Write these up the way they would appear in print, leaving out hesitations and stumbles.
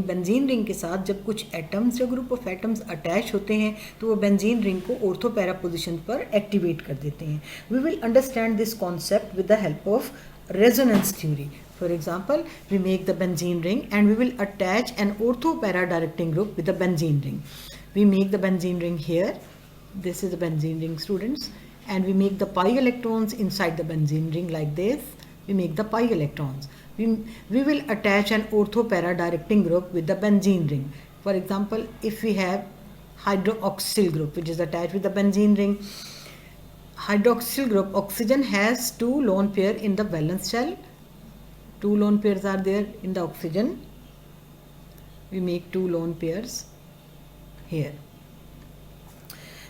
Benzene ring के साथ जब कुछ एटम्स या ग्रुप ऑफ एटम्स अटैच होते हैं तो वो बेंजीन रिंग को ऑर्थो पैरा पोजिशन पर एक्टिवेट कर देते हैं. We will understand this concept with the help of resonance theory. For example, we make the benzene ring and we will attach an ortho para directing group with the benzene ring. We make the benzene ring here. This is the benzene ring, students, and we make the pi electrons inside the benzene ring like this. We make the pi electrons. We will attach an ortho para directing group with the benzene ring. For example, if we have hydroxyl group which is attached with the benzene ring, hydroxyl group, oxygen has 2 lone pair in the valence shell. 2 lone pairs are there in the oxygen. We make 2 lone pairs here.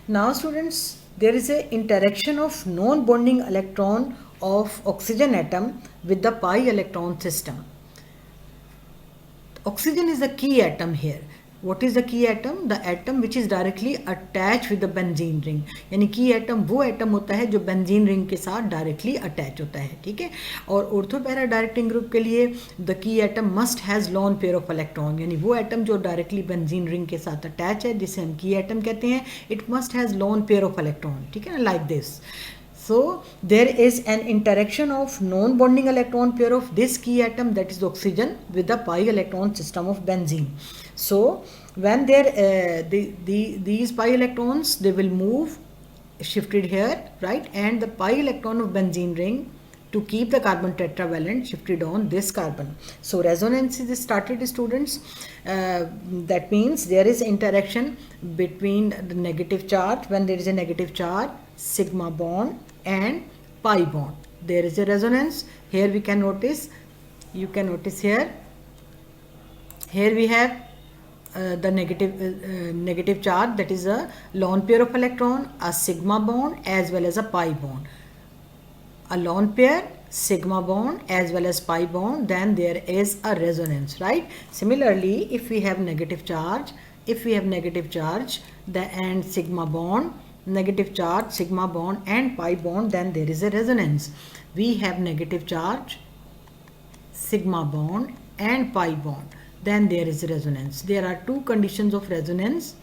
Now students, there is a interaction of non-bonding electron of oxygen atom with the pi electron system. Oxygen is the key atom here. What is the key atom? The atom which is directly attached with the benzene ring. यानी key atom वो atom होता है जो benzene ring के साथ directly attach होता है, ठीक है. और ortho para directing group के लिए the key atom must has lone pair of electron. यानी वो atom जो directly benzene ring के साथ attach है जिसे हम key atom कहते हैं, it must has lone pair of electron, ठीक है ना, like this. So there is an interaction of non-bonding electron pair of this key atom, that is oxygen, with the pi electron system of benzene. So when there these pi electrons, they will move shifted here, right, and the pi electron of benzene ring to keep the carbon tetravalent shifted on this carbon. So resonance is started, students. That means there is interaction between the negative charge. When there is a negative charge, sigma bond and pi bond, there is a resonance. Here we can notice, you can notice here we have the negative charge, that is a lone pair of electron, a sigma bond as well as a pi bond. A lone pair, sigma bond as well as pi bond, then there is a resonance, right? Similarly, if we have negative charge, and sigma bond, negative charge, sigma bond and pi bond, then there is a resonance. We have negative charge, sigma bond and pi bond, then there is a resonance. There are 2 conditions of resonance.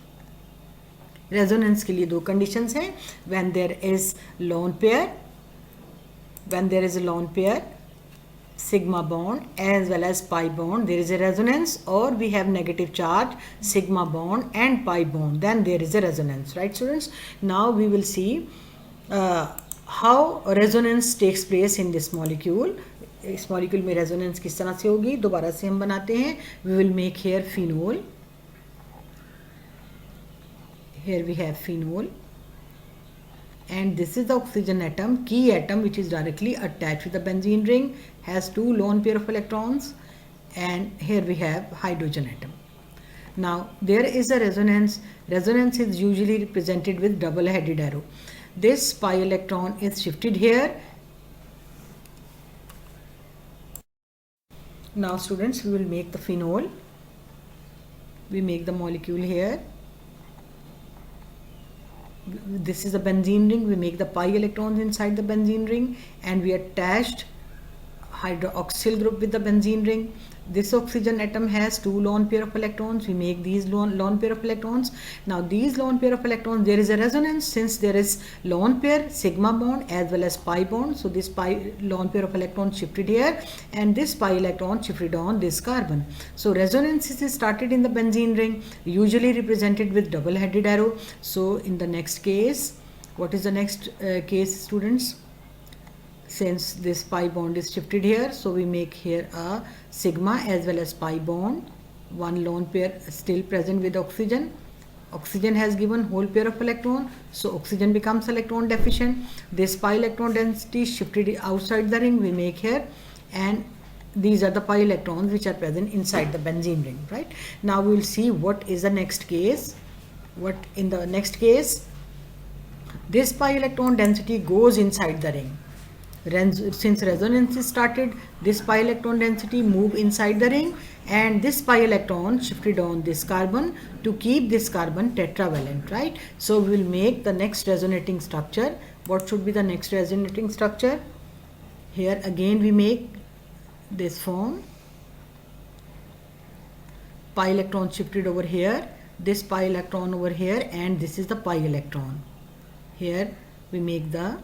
Resonance के लिए 2 conditions हैं. When there is lone pair, sigma bond as well as pi bond, there is a resonance, or we have negative charge, sigma bond and pi bond, then there is a resonance, right students? Now we will see how resonance takes place in this molecule. इस molecule में resonance किस तरह से होगी, दोबारा से हम बनाते हैं. We will make here phenol. Here we have phenol, and this is the oxygen atom, key atom, which is directly attached with the benzene ring, has 2 lone pair of electrons, and here we have hydrogen atom. Now there is a resonance. Resonance is usually represented with double-headed arrow. This pi electron is shifted here. Now students, we will make the phenol. We make the molecule here. This is the benzene ring. We make the pi electrons inside the benzene ring, and we attached hydroxyl group with the benzene ring. This oxygen atom has 2 lone pair of electrons. We make these lone pair of electrons. Now these lone pair of electrons, there is a resonance since there is lone pair, sigma bond as well as pi bond. So this pi lone pair of electrons shifted here, and this pi electron shifted on this carbon. So resonance is started in the benzene ring, usually represented with double-headed arrow. So in the next case, what is the next case, students? Since this pi bond is shifted here, so we make here a sigma as well as pi bond. 1 lone pair still present with oxygen. Oxygen has given whole pair of electron, so oxygen becomes electron deficient. This pi electron density shifted outside the ring, we make here, and these are the pi electrons which are present inside the benzene ring, right? Now we will see what is the next case. What in the next case, this pi electron density goes inside the ring. Since resonance is started, this pi electron density move inside the ring, and this pi electron shifted on this carbon to keep this carbon tetravalent, right? So we will make the next resonating structure. What should be the next resonating structure? Here again we make this form. pi electron shifted over here, this pi electron over here, and this is the pi electron. Here we make there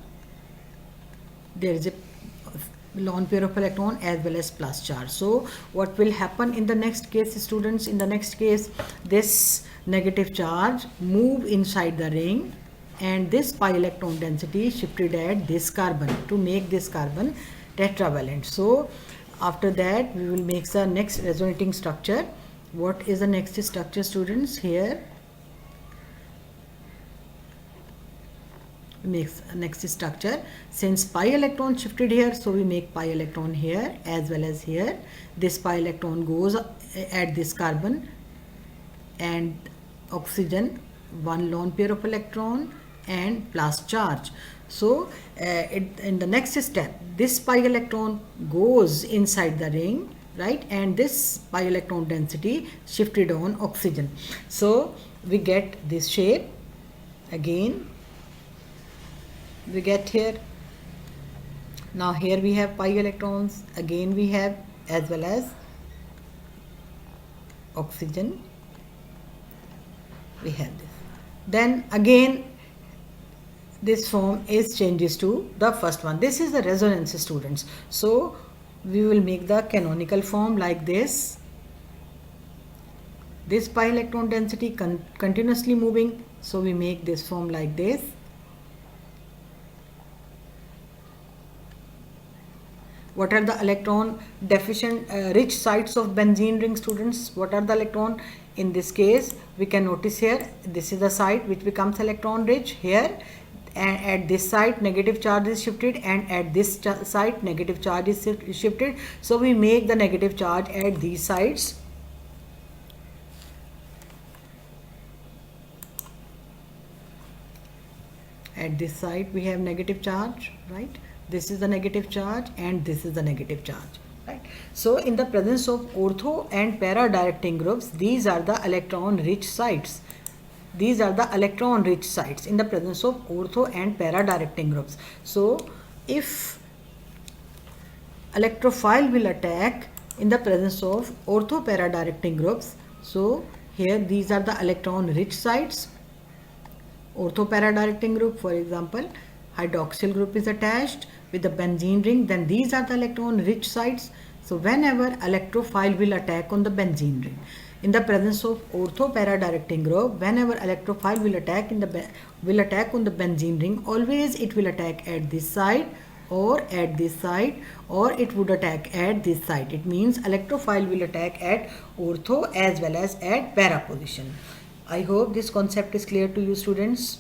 is a lone pair of electron as well as plus charge. So what will happen in the next case, students? In the next case, this negative charge move inside the ring, and this pi electron density shifted at this carbon to make this carbon tetravalent. So after that we will make the next resonating structure. What is the next structure, students? Here makes next structure. Since pi electron shifted here, so we make pi electron here as well as here. This pi electron goes at this carbon and oxygen, one lone pair of electron and plus charge. So in the next step, this pi electron goes inside the ring, right, and this pi electron density shifted on oxygen. So we get this shape. Again we get here. Now here we have pi electrons, again we have as well as oxygen, we have this. Then again this form is changes to the first one. This is the resonance, students. So we will make the canonical form like this. This pi electron density continuously moving, so we make this form like this. What are the electron deficient rich sites of benzene ring, students? What are the electron? In this case we can notice here, this is the site which becomes electron rich here, and at this site negative charge is shifted, and at this site negative charge is shifted. So we make the negative charge at these sites. At this site we have negative charge, right? This is the negative charge and this is the negative charge, right? So in the presence of ortho and para directing groups, these are the electron rich sites. These are the electron rich sites in the presence of ortho and para directing groups. So if electrophile will attack in the presence of ortho para directing groups, so here these are the electron rich sites. Ortho para directing group, for example, hydroxyl group is attached with the benzene ring, then these are the electron rich sites. So whenever electrophile will attack on the benzene ring in the presence of ortho para directing group, whenever electrophile will attack on the benzene ring, always it will attack at this side or at this side, or it would attack at this side. It means electrophile will attack at ortho as well as at para position. I hope this concept is clear to you, students.